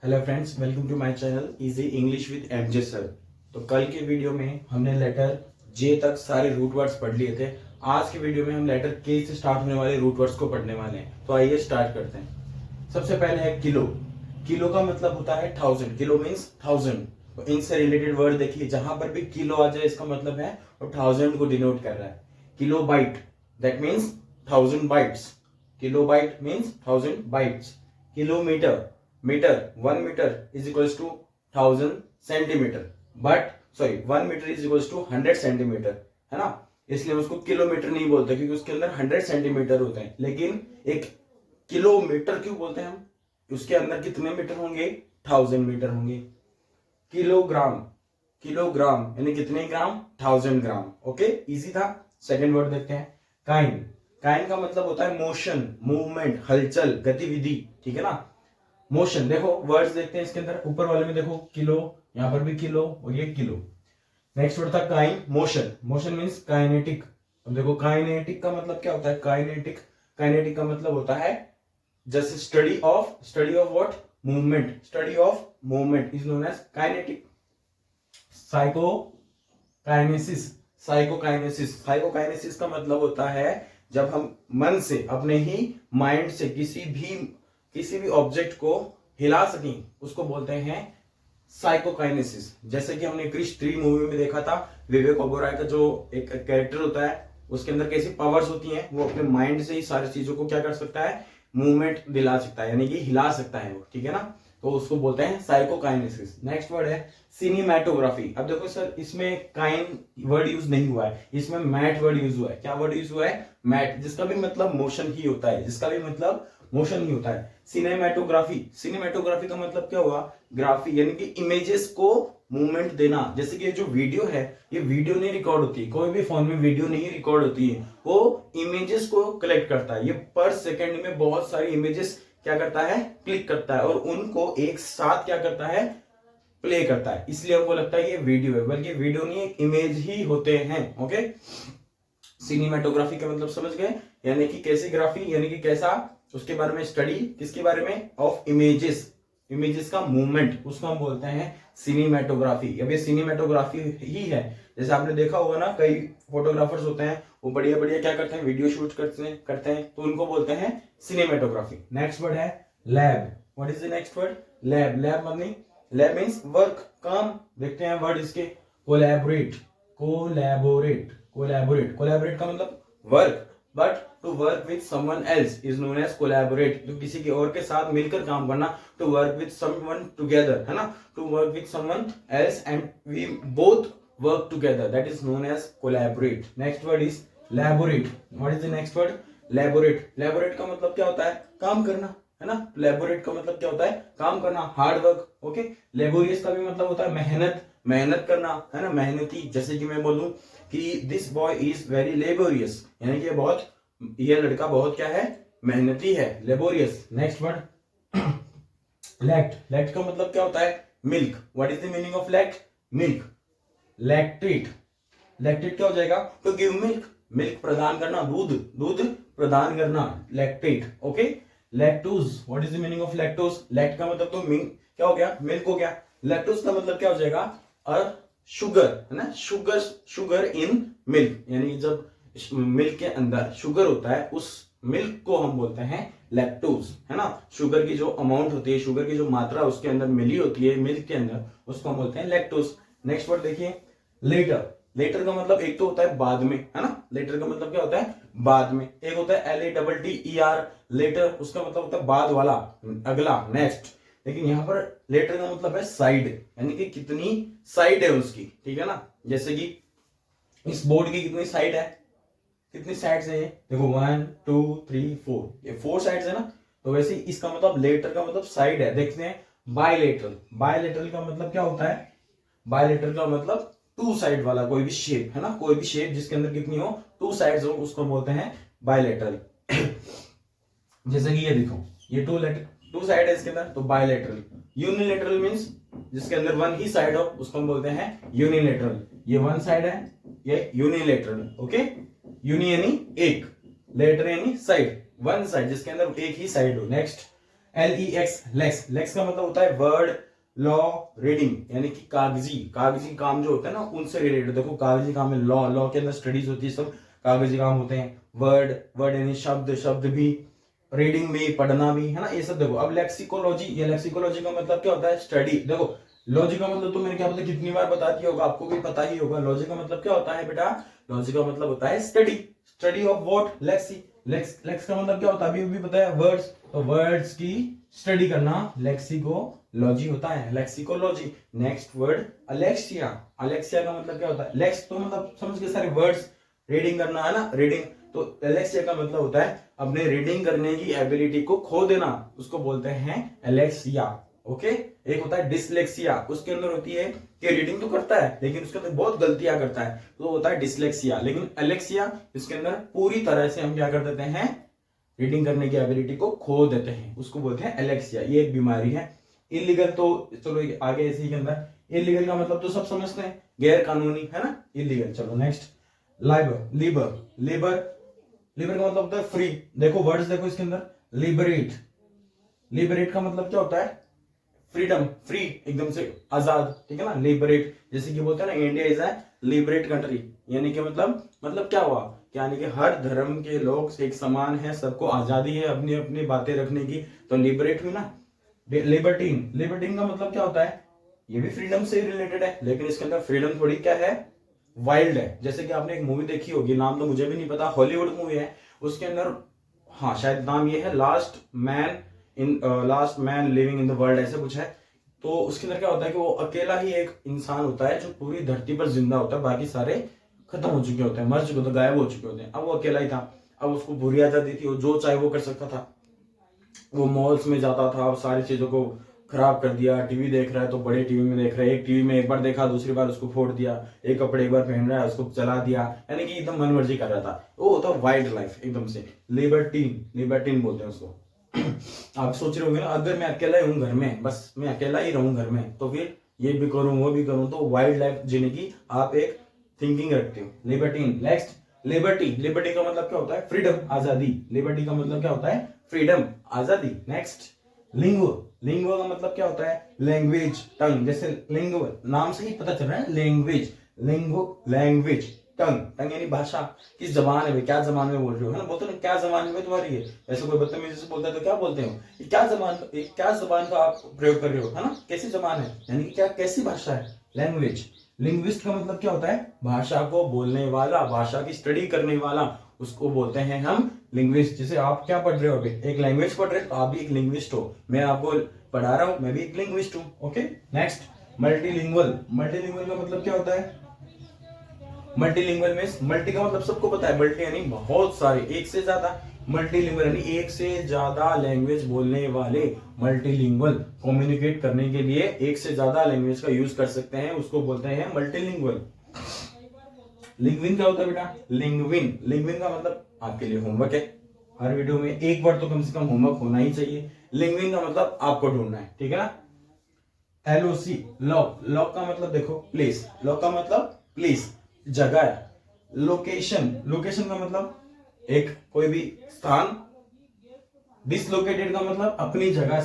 Hello friends, welcome to my channel easy English with MJ sir. तो कल के video में हमने लेटर जे तक सारे रूट वर्ड्स पढ़ लिए थे। आज के वीडियो में हम लेटर के से स्टार्ट होने वाले रूट वर्ड्स को पढ़ने वाले हैं। तो आइए स्टार्ट करते हैं। सबसे पहले है किलो। किलो का मतलब होता है 1000। Kilo means 1000। तो इनसे रिलेटेड वर्ड देखिए, जहां पर भी किलो आ जाए इसका मतलब है वो 1000 को डिनोट कर रहा है। Kilo byte, that means 1000 bytes. Kilo byte means 1000 bytes. Kilometre, metre, 1 metre is equals to 1000 centimetre. But sorry, 1 metre is equals to 100 centimetre, है ना। इसलिए उसको किलोमीटर नहीं बोलते क्योंकि उसके अंदर 100 सेंटीमीटर होते हैं। लेकिन एक किलोमीटर क्यों बोलते हैं हम? उसके अंदर कितने मीटर होंगे? 1000 मीटर होंगे। किलोग्राम, किलोग्राम यानी कितने ग्राम? 1000 ग्राम। ओके, इजी था। सेकेंड वर्ड देखते हैं, काइन। काइन का मतलब होता है मोशन, मूवमेंट, हलचल, गतिविधि, ठीक है ना। मोशन, देखो वर्ड्स देखते हैं इसके अंदर। ऊपर वाले में देखो किलो, यहां पर भी किलो और ये किलो। नेक्स्ट वर्ड था kine, motion. Motion means kinetic. अब देखो काइनेटिक का मतलब क्या होता है? काइनेटिक, काइनेटिक का मतलब होता है just study of what? Movement. Study of movement is known as kinetic. Psychokinesis, psychokinesis, psychokinesis का मतलब होता है जब हम मन से, अपने ही माइंड से किसी भी ऑब्जेक्ट को हिला सकें, उसको बोलते हैं साइकोकाइनेसिस। जैसे कि हमने क्रिश 3 मूवी में देखा था, विवेक ओबेरॉय का जो एक कैरेक्टर होता है, उसके अंदर कैसी पावर्स होती हैं, वो अपने माइंड से ही सारी चीजों को क्या कर सकता है? मूवमेंट दिला सकता है, यानी कि हिला सकता है वो, ठीक है ना। तो उसको बोलते हैं साइकोकाइनेसिस। नेक्स्ट वर्ड है सिनेमैटोग्राफी। अब देखो सर, इसमें काइन वर्ड यूज नहीं हुआ है, इसमें मैट वर्ड यूज हुआ है। क्या वर्ड यूज हुआ है? मैट, जिसका भी मतलब मोशन ही होता है, जिसका भी मतलब मोशन ही होता है। सिनेमैटोग्राफी, सिनेमैटोग्राफी का मतलब क्या हुआ? ग्राफी, यानी कि इमेजेस को मूवमेंट देना। जैसे कि ये जो वीडियो है, ये वीडियो नहीं रिकॉर्ड होती, कोई भी फोन में वीडियो नहीं रिकॉर्ड होती है, वो इमेजेस को कलेक्ट करता है। ये पर सेकंड में बहुत सारी इमेजेस क्या करता है? क्लिक करता है और उनको एक साथ क्या करता है? प्ले करता है। इसलिए हमको लगता है ये वीडियो है, बल्कि वीडियो नहीं, एक इमेज ही होते हैं। ओके, सिनेमेटोग्राफी का मतलब समझ गए, यानी कि कैसी ग्राफी, यानी कि कैसा, उसके बारे में स्टडी, किसके बारे में? ऑफ इमेजेस, इमेजेस का मूवमेंट, उसको हम बोलते हैं सिनेमेटोग्राफी। अब ये सिनेमेटोग्राफी ही है। जैसे आपने देखा होगा ना, कई फोटोग्राफर्स होते हैं, वो बढ़िया बढ़िया क्या करते हैं? वीडियो शूट करते हैं, तो उनको बोलते हैं सिनेमेटोग्राफी। नेक्स्ट वर्ड है lab. What is the next word? Lab. Lab मतलब, लैब मीन्स वर्क, काम। देखते हैं वर्ड इसके, कोलैबोरेट, कोलैबोरेट, कोलैबोरेट। कोलैबोरेट का मतलब work, but to work with someone else is known as collaborate. तो किसी के और के साथ मिलकर काम करना, to work with someone together, है ना। To work with someone else and we both work together, that is known as collaborate. Next word is laborate. What is the next word? Laborate. Laborate का मतलब क्या होता है? काम करना, है ना। लैबोरेट का मतलब क्या होता है? काम करना, हार्ड वर्क। ओके, लेबोरियस का भी मतलब होता है मेहनत, मेहनत करना, है ना, मेहनती। जैसे कि मैं बोलूं कि this boy is very laborious, यानी कि ये लड़का बहुत क्या है? मेहनती है, laborious. Next word lact. Lact का मतलब क्या होता है? Milk. What is the meaning of lact? Milk. Lactate, lactate क्या हो जाएगा? टू गिव मिल्क, मिल्क प्रदान करना, दूध, दूध प्रदान करना, lactate. Okay, lactose. What is the meaning of lactose? Lact का मतलब तो क्या हो गया? मिल्क हो गया। लैक्टोज का मतलब क्या हो जाएगा? शुगर, है ना, शुगर, शुगर इन मिल्क, यानी जब मिल्क के अंदर शुगर होता है, उस मिल्क को हम बोलते हैं लैक्टोज, है ना। शुगर की जो अमाउंट होती है, शुगर की जो मात्रा उसके अंदर मिली होती है मिल्क के अंदर, उसको हम बोलते हैं लैक्टोज। नेक्स्ट वर्ड देखिए, लेटर। लेटर का मतलब एक तो होता है बाद में, है ना। लेटर का मतलब क्या होता है? बाद में। एक होता है LATTER, लेटर, उसका मतलब होता है बाद वाला, अगला, नेक्स्ट। लेकिन यहां पर लेटर का मतलब है साइड, यानी कि कितनी साइड है उसकी, ठीक है ना। जैसे कि इस बोर्ड की कितनी साइड है? कितनी साइड्स है? देखो 1 2 3 4, ये 4 साइड्स है ना। तो वैसे इसका मतलब लेटर का मतलब साइड है। देखते हैं बायलेटरल। बायलेटरल का मतलब क्या होता है? बायलेटरल का मतलब 2 साइड वाला कोई भी शेप, है ना। कोई भी शेप जिसके अंदर कितनी हो? 2 साइड्स हो, उसको बोलते हैं बायलेटरल। जैसे कि ये देखो, ये 2 साइड है इसके अंदर, तो बायलेटरल। यूनिलेटरल मींस जिसके अंदर 1 ही साइड हो, उसको हम बोलते हैं यूनिलेटरल। ये 1 साइड है, ये यूनिलेटरल। ओके, यूनि यानी एक, लेटर यानी साइड, 1 साइड जिसके अंदर एक ही साइड हो। नेक्स्ट LEX, लेक्स, लेक्स का मतलब होता है वर्ड, लॉ, रीडिंग, यानी कि कागजी काम जो होता है ना उनसे रिलेटेड। देखो कागजी काम में लॉ के अंदर स्टडीज होती है, सब कागजी काम होते हैं। वर्ड यानी शब्द भी, रीडिंग में पढ़ना भी, है ना, ये सब। देखो अब लेक्सिकोलॉजी, ये लेक्सिकोलॉजी का मतलब क्या होता है? स्टडी। देखो लॉजी का मतलब तो मैंने क्या पता कितनी बार बता दिया होगा, आपको भी पता ही होगा। लॉजी का मतलब क्या होता है बेटा? लॉजी का मतलब होता है study. Study of what? Lexi. Lex का मतलब क्या होता है? अभी भी बताया, वर्ड्स। तो वर्ड्स की स्टडी करना लेक्सिकोलॉजी होता है, lexicology. Next word Alexia. Alexia का मतलब क्या होता है? लेक्स तो मतलब समझ गए सारे वर्ड्स, रीडिंग करना है ना, रीडिंग। तो एलेक्सिया का मतलब होता है अपने रीडिंग करने की एबिलिटी को खो देना, उसको बोलते हैं एलेक्सिया। ओके। एक होता है डिसलेक्सिया, उसके अंदर होती है कि रीडिंग तो करता है लेकिन उसके अंदर बहुत गलतियां करता है, तो होता है डिसलेक्सिया। लेकिन एलेक्सिया, इसके अंदर पूरी तरह से हम क्या कर देते हैं? रीडिंग करने की एबिलिटी को खो देते हैं, उसको बोलते हैं एलेक्सिया। ये एक बीमारी है। इलीगल तो चलो आगे इसी के अंदर। इलीगल का मतलब तो सब समझते हैं, गैर कानूनी, है ना, इलीगल। चलो नेक्स्ट, लाइबर, लीबर का मतलब होता है फ्री। देखो वर्ड्स देखो इसके अंदर, लिबरेट का मतलब क्या होता है? फ्रीडम, फ्री, एकदम से आजाद, ठीक है ना, लिबरेट। जैसे कि बोलते हैं ना India is a liberate country, यानी कि मतलब क्या हुआ? यानी कि हर धर्म के लोग एक समान है, सबको आजादी है अपनी अपनी बातें रखने की, तो लिबरेट हुई ना। लिबर्टीन का मतलब क्या होता है? ये भी फ्रीडम से रिलेटेड है, लेकिन इसके अंदर फ्रीडम थोड़ी क्या है? वाइल्ड है। जैसे कि आपने एक मूवी देखी होगी, नाम तो मुझे भी नहीं पता, हॉलीवुड मूवी है, उसके अंदर, हाँ शायद नाम ये है last man living in the world, ऐसा कुछ है। तो उसके अंदर क्या होता है कि वो अकेला ही एक इंसान होता है जो पूरी धरती पर जिंदा होता है, बाकी सारे खत्म हो चुके होते हैं, मर चुके होते हैं, गायब हो चुके होते हैं। अब वो अकेला ही था। अब उसको पूरी आजादी थी, वो जो चाहे वो कर सकता था। वो मॉल्स में जाता था और सारी चीजों को खराब कर दिया। टीवी देख रहा है तो बड़े टीवी में देख रहा है, एक टीवी में एक बार देखा, दूसरी बार उसको फोड़ दिया। एक कपड़े एक बार पहन रहा है, उसको जला दिया, यानी कि एकदम मनमर्जी कर रहा था। वो होता है वाइल्ड लाइफ, एकदम से लिबर्टीन बोलते हैं उसको। आप सोच रहे होंगे ना, अगर मैं अकेला ही हूँ घर में, बस मैं अकेला ही रहूं घर में, तो फिर ये भी करूं वो भी करूं, तो वाइल्ड लाइफ जीने की आप एक थिंकिंग रखते हो। लिबर्टीन। नेक्स्ट, लिबर्टी का मतलब क्या होता है? फ्रीडम, आजादी। लिबर्टी का मतलब क्या होता है? फ्रीडम, आजादी। नेक्स्ट, लिंगुआ का मतलब क्या होता है? लैंग्वेज, टंग। जैसे लिंगुआ नाम से ही पता चल रहा है, लैंग्वेज, टंग यानी भाषा। किस जबान है भाई, क्या जबान में बोल रहे हो, है ना, बोलते हैं क्या जबान में तुम्हारी है। ऐसे कोई बदतमीजी से बोलता है तो क्या बोलते हो? क्या जबान का आप प्रयोग कर रहे हो, है ना, कैसी जबान है, यानी कि क्या, कैसी भाषा है, लैंग्वेज। लिंग्विस्ट का मतलब क्या होता है? भाषा को बोलने वाला, भाषा की स्टडी करने वाला, उसको बोलते हैं हम लिंग्विस्ट। जैसे आप क्या पढ़ रहे हो अभी? एक लैंग्वेज पढ़ रहे हो, तो आप भी एक लिंग्विस्ट हो। मैं आपको पढ़ा रहा हूं, मैं भी एक लिंग्विस्ट हूं। ओके। नेक्स्ट, मल्टीलिंगुअल का मतलब क्या होता है? मल्टीलिंगुअल में, मल्टी का मतलब सबको पता है, मल्टी यानी बहुत सारे, एक से ज्यादा। मल्टीलिंगुअल यानी एक से ज्यादा लैंग्वेज बोलने वाले। मल्टीलिंगुअल, कम्युनिकेट करने के लिए एक से ज्यादा लैंग्वेज का यूज कर सकते हैं, उसको बोलते हैं मल्टीलिंगुअल। लिंग्विन क्या होता है बेटा? लिंग्विन का मतलब आपके लिए होमवर्क है, हर वीडियो में एक बार तो कम से कम होमवर्क होना ही चाहिए। लिंग्विन का मतलब आपको ढूंढना है, ठीक है ना। LOC, लॉक का मतलब देखो प्लेस, लॉक का मतलब प्लेस, जगह है। लोकेशन का मतलब एक कोई भी स्थान। डिसलोकेटेड का मतलब अपनी जगह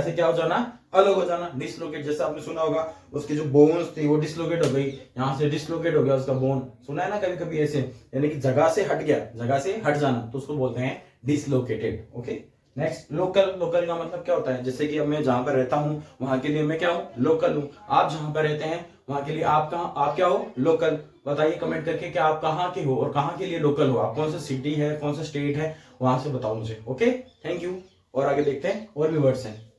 से क्या हो जाना? अलग हो जाना। डिसलोकेट, जैसे आपने सुना होगा उसकी जो बोन्स थी वो डिसलोकेट हो गई, यहां से डिसलोकेट हो गया उसका बोन, सुना है ना कभी कभी ऐसे, यानी कि जगह से हट गया, जगह से हट जाना, तो उसको बोलते हैं डिसलोकेटेड। ओके। नेक्स्ट, लोकल का मतलब क्या होता है? जैसे कि अब मैं जहां पर रहता हूं वहां के लिए मैं क्या हूं? लोकल हूं। आप जहां पर रहते हैं वहां के लिए आप क्या हो? लोकल। बताइए कमेंट करके कि आप कहाँ के हो और कहाँ के लिए लोकल हो, आप कौन सा सिटी है, कौन सा स्टेट है, वहां से बताओ मुझे। Okay, thank you. और आगे देखते हैं और भी वर्ड्स हैं,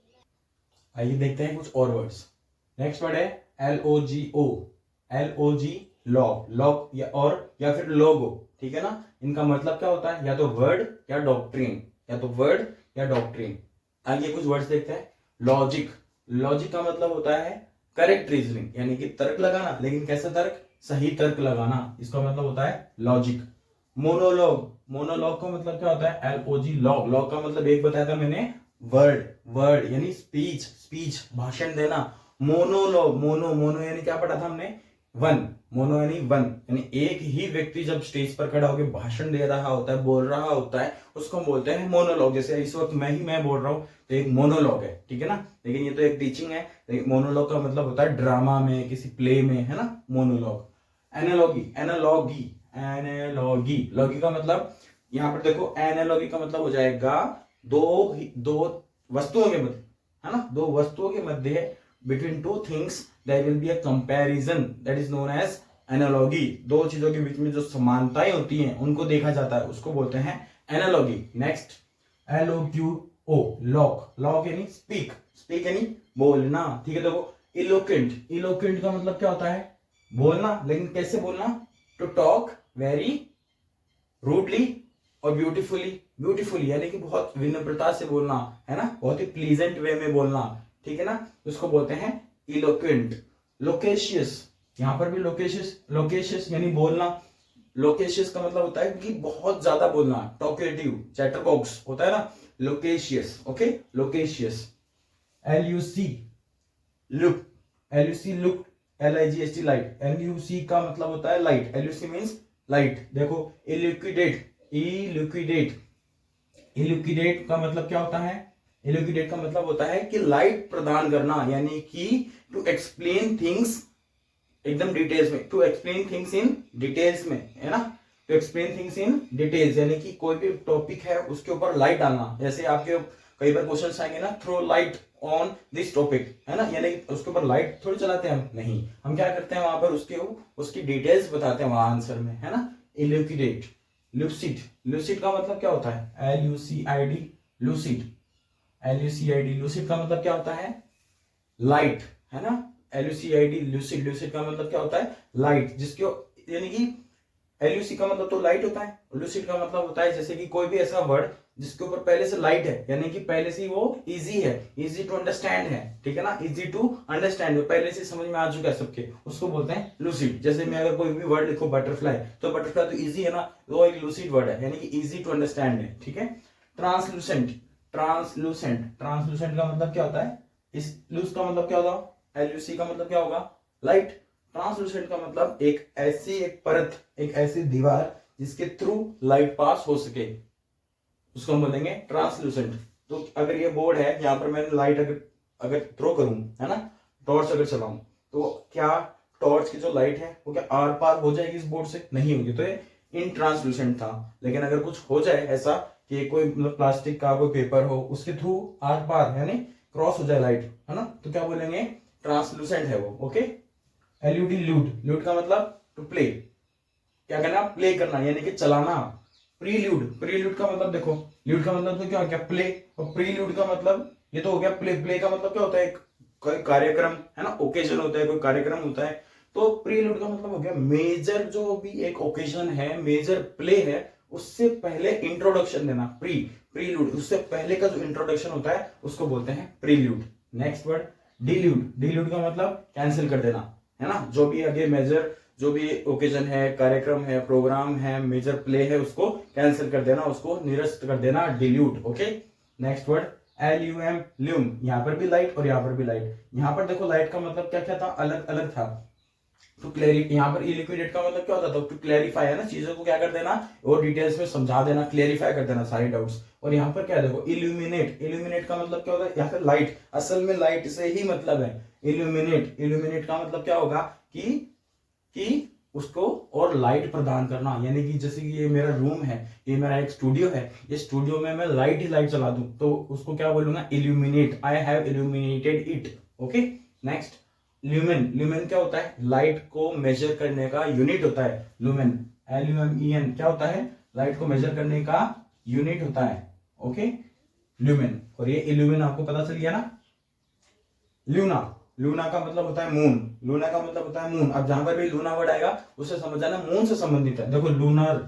आइए देखते हैं कुछ और वर्ड्स। नेक्स्ट वर्ड है LOGO, लॉग या फिर लोगो, ठीक है ना। इनका मतलब क्या होता है? या तो वर्ड या डॉक्ट्रिन। आगे कुछ वर्ड्स देखते हैं। लॉजिक का मतलब होता है करेक्ट रीजनिंग, यानी कि तर्क लगाना, लेकिन कैसा तर्क? सही तर्क लगाना, इसका मतलब होता है लॉजिक। मोनोलॉग का मतलब क्या होता है? LOG, लॉग का मतलब एक बताया था मैंने, वर्ड यानी स्पीच, भाषण देना। मोनो यानी क्या पढ़ा था हमने? वन, मोनो यानी वन, यानी एक ही व्यक्ति जब स्टेज पर खड़ा होकर भाषण दे रहा होता है, बोल रहा होता है, उसको हम बोलते हैं मोनोलॉग। जैसे इस वक्त मैं बोल रहा हूँ तो एक मोनोलॉग है, ठीक है ना। लेकिन ये तो एक टीचिंग है, लेकिन मोनोलॉग का मतलब होता है ड्रामा में, किसी प्ले में, है ना, मोनोलॉग। एनालॉगी, एनालॉगी, एनालॉगी, लॉगी का मतलब यहाँ पर देखो, एनालॉगी का मतलब हो जाएगा दो वस्तुओं के मध्य, है ना, दो वस्तुओं के मध्य, between two things there will be a comparison, that is known as analogy. दो चीजों के बीच में जो समानताएं होती हैं उनको देखा जाता है, उसको बोलते हैं analogy. Next, LOQO, lock, lock यानी स्पीक, स्पीक यानी बोलना, ठीक है। देखो इलोक्वेंट, इलोक्वेंट का मतलब क्या होता है, बोलना, लेकिन कैसे बोलना, टू टॉक वेरी रूडली और ब्यूटीफुली, ब्यूटीफुली यानी कि बहुत विनम्रता से बोलना, है ना, बहुत ही प्लीजेंट वे में बोलना, ठीक है ना, उसको बोलते हैं इलोक्वेंट। लोकेशियस, यहां पर भी लोकेशियस, लोकेशियस यानी बोलना। लोकेशियस का मतलब होता है कि बहुत ज्यादा बोलना, टॉकेटिव, चैटरबॉक्स होता है ना, loquacious, okay, loquacious. LUC, look, LUC look, LIGHT light, LUC का मतलब होता है लाइट, LUC मीन्स लाइट। देखो इलिक्विडेट, इलिक्विडेट, इलिक्विडेट का मतलब क्या होता है, इलिक्विडेट का मतलब होता है कि लाइट प्रदान करना, यानी कि टू एक्सप्लेन थिंग्स एकदम डिटेल्स में, to explain things in details में, है ना, to explain things in details, यानी कि कोई भी टॉपिक है उसके ऊपर लाइट डालना। जैसे आपके कई बार क्वेश्चन आएंगे ना, throw light on this topic, है ना, यानी उसके ऊपर लाइट थोड़ी चलाते हैं हम, नहीं, हम क्या करते हैं वहां पर उसकी डिटेल्स बताते हैं वहां आंसर में, है ना। इल्यूसिडेट, लूसिड, लूसिड का मतलब क्या होता है, LUCID, लूसिड, LUCID, लूसिड का मतलब क्या होता है, लाइट, है ना, LUCID, लूसिड, लूसिड का मतलब क्या होता है, लाइट, जिसके, यानी कि LUC का मतलब तो लाइट होता है, लूसिड का मतलब होता है जैसे कि कोई भी ऐसा वर्ड जिसके ऊपर पहले से लाइट है, यानी कि पहले से वो इजी है, इजी टू अंडरस्टैंड है, ठीक है ना, इजी टू अंडरस्टैंड, पहले से समझ में आ चुका है सबके, उसको बोलते हैं लूसिड। जैसे मैं अगर कोई भी वर्ड लिखूं बटरफ्लाई, तो बटरफ्लाई तो इजी है ना, वो एक लूसिड वर्ड है, यानी कि इजी टू अंडरस्टैंड है, ठीक है। ट्रांसलूसेंट, ट्रांसलूसेंट, ट्रांसलूसेंट का मतलब क्या होता है, इस लूस का मतलब क्या होगा, LUC का मतलब क्या होगा, लाइट। ट्रांसलूसेंट का मतलब एक एक परत, एक ऐसी दीवार जिसके थ्रू लाइट पास हो सके, उसको हम बोलेंगे ट्रांसलूसेंट। तो अगर ये बोर्ड है, यहाँ पर मैंने लाइट अगर थ्रो करूं, है ना, टॉर्च अगर चलाऊं, तो क्या टॉर्च की जो लाइट है वो क्या आर पार हो जाएगी इस बोर्ड से, नहीं होगी, तो ये इनट्रांसलूसेंट था। लेकिन अगर कुछ हो जाए ऐसा कि कोई मतलब प्लास्टिक का कोई पेपर हो, उसके थ्रू आर पार यानी क्रॉस हो जाए लाइट, है ना, तो क्या बोलेंगे, ट्रांसलूसेंट है वो, ओके। LUD, ल्यूड, ल्यूड का मतलब टू प्ले, क्या करना, प्ले करना, यानी कि चलाना। प्रील्यूड, प्रील्यूड का मतलब देखो, ल्यूड का मतलब तो क्या हो गया, प्ले, और प्रील्यूड का मतलब ये तो हो गया प्ले, प्ले का मतलब क्या होता है, कोई कार्यक्रम, है ना, ओकेजन होता है, कोई कार्यक्रम होता है, तो प्रील्यूड का मतलब हो गया मेजर, जो भी एक ओकेजन है, मेजर प्ले है, उससे पहले इंट्रोडक्शन देना, प्रील्यूड, उससे पहले का जो इंट्रोडक्शन होता है उसको बोलते हैं प्रील्यूड। नेक्स्ट वर्ड डिल्यूड, डिल्यूड का मतलब कैंसिल कर देना, है ना, जो भी आगे मेजर, जो भी ओकेजन है, कार्यक्रम है, प्रोग्राम है, मेजर प्ले है, उसको कैंसिल कर देना, उसको निरस्त कर देना, dilute, okay. Next word LUM, ल्यूम, यहां पर भी लाइट और यहां पर भी लाइट। यहां पर देखो लाइट का मतलब क्या क्या था, अलग अलग था। टू क्लैरिटी, यहाँ पर इलिक्विडेट का मतलब क्या होता था, टू क्लैरिफाई, है ना, चीजों को क्या कर देना और डिटेल्स में समझा देना, क्लैरिफाई कर देना सारे डाउट्स। और यहाँ पर क्या देखो इल्यूमिनेट, इल्यूमिनेट का मतलब क्या होता है, यहाँ पर लाइट, असल में लाइट से ही मतलब है इल्यूमिनेट, इल्यूमिनेट का मतलब क्या होगा कि उसको और लाइट प्रदान करना, यानी कि जैसे कि ये मेरा रूम है, ये मेरा एक स्टूडियो है, ये स्टूडियो में मैं लाइट ही लाइट चला दूं तो उसको क्या बोलूंगा, illuminate, I have illuminated it, okay. Next lumen, lumen क्या होता है, लाइट को मेजर करने का यूनिट होता है, ल्यूमेन, LUMEN क्या होता है, लाइट को मेजर करने का यूनिट होता है, ओके, ल्यूमेन। और ये इल्यूमिन आपको पता चल गया ना। ल्यूना, लूना का मतलब होता है मून, लूना का मतलब होता है मून। अब जहां पर भी लूना वर्ड आएगा उससे समझ जाना मून से संबंधित है। देखो लूनर,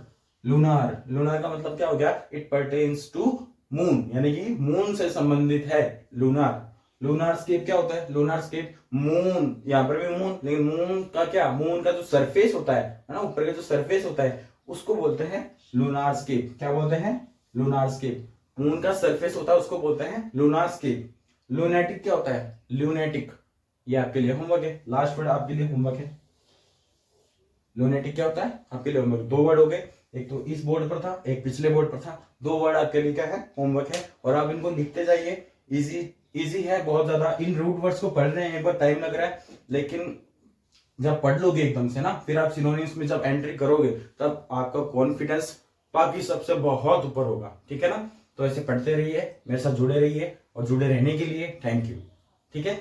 लूनार, लूनार का मतलब क्या हो गया, इट परटेन्स टू मून, यानी कि मून से संबंधित है लूनार। लूनार स्केप क्या होता है, लूनार स्केप मून, यहाँ पर भी मून, लेकिन मून का क्या, मून का जो सरफेस होता है ना, ऊपर का जो सरफेस होता है उसको बोलते हैं लूनार स्केप। क्या बोलते हैं, लूनार स्केप। मून का सरफेस होता है उसको बोलते हैं लूनार स्केप। लूनेटिक क्या होता है, ल्यूनेटिक, ये आपके लिए होमवर्क है, लास्ट वर्ड आपके लिए होमवर्क है। लुनेटिक क्या होता है आपके लिए होमवर्क। 2 वर्ड हो गए, एक तो इस बोर्ड पर था, एक पिछले बोर्ड पर था। 2 वर्ड आपके लिए क्या है, होमवर्क है, और आप इनको लिखते जाइए। इजी है बहुत ज्यादा। इन रूट वर्ड्स को पढ़ रहे हैं, एक बार टाइम लग रहा है, लेकिन जब पढ़ लोगे एकदम से ना, फिर आप सिनोनिम्स में जब एंट्री करोगे, तब आपका कॉन्फिडेंस बाकी सबसे बहुत ऊपर होगा। ठीक है ना। तो ऐसे पढ़ते रहिए, मेरे साथ जुड़े रहिए, और जुड़े रहने के लिए थैंक यू। ठीक है।